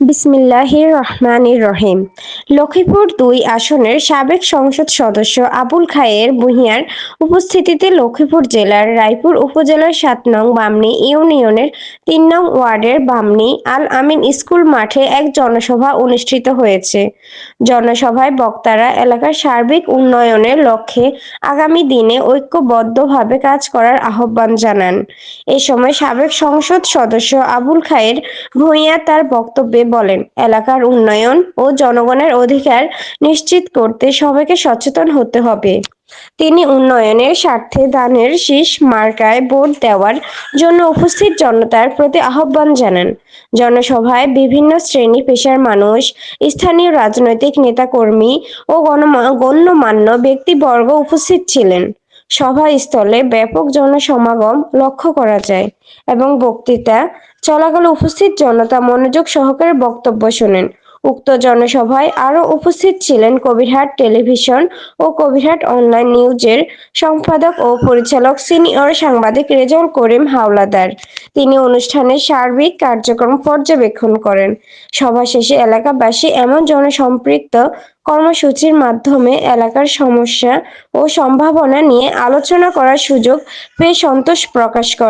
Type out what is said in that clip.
বিসমিল্লাহির রহমানির রহিম। লক্ষ্মীপুর-২ আসনের সাবেক সংসদ সদস্য আবুল খায়ের ভূঁইয়ার উপস্থিতিতে লক্ষ্মীপুর জেলার রায়পুর উপজেলার ৭ নং বামনী ইউনিয়নের ৩ নং ওয়ার্ডের বামনী আল আমিন স্কুল মাঠে এক জনসভা অনুষ্ঠিত হয়েছে। জনসভায় বক্তারা এলাকার সার্বিক উন্নয়নের লক্ষ্যে আগামী দিনে ঐক্যবদ্ধভাবে কাজ করার আহ্বান জানান। এ সময় সাবেক সংসদ সদস্য আবুল খায়ের ভূঁইয়া তার বক্তব্যে বলেন, এলাকার উন্নয়ন ও জনগণের অধিকার নিশ্চিত করতে সবাইকে সচেতন হতে হবে। তিনি উন্নয়নের স্বার্থে ধানের শীষ মার্কায় ভোট দেওয়ার জন্য উপস্থিত জনতার প্রতি আহ্বান জানান। জনসভায় বিভিন্ন শ্রেণী পেশার মানুষ, স্থানীয় রাজনৈতিক নেতাকর্মী ও গণ্যমান্য ব্যক্তিবর্গ উপস্থিত ছিলেন। সভাস্থলে ব্যাপক জনসমাগম লক্ষ্য করা যায় এবং বক্তৃতা চলাকালে উপস্থিত জনতা মনোযোগ সহকারে বক্তব্য শোনেন। উক্ত জনসভায় আরও উপস্থিত ছিলেন কবিরহাট টেলিভিশন ও কবিরহাট অনলাইন নিউজের সম্পাদক ও পরিচালক সিনিয়র সাংবাদিক রেজাউল করিম হাওলাদার। তিনি অনুষ্ঠানের সার্বিক কার্যক্রম পর্যবেক্ষণ করেন। সভা শেষে এলাকাবাসী এমন জনসম্পৃক্ত কর্মসূচির মাধ্যমে এলাকার সমস্যা ও সম্ভাবনা নিয়ে আলোচনা করার সুযোগ পেয়ে সন্তোষ প্রকাশ করে।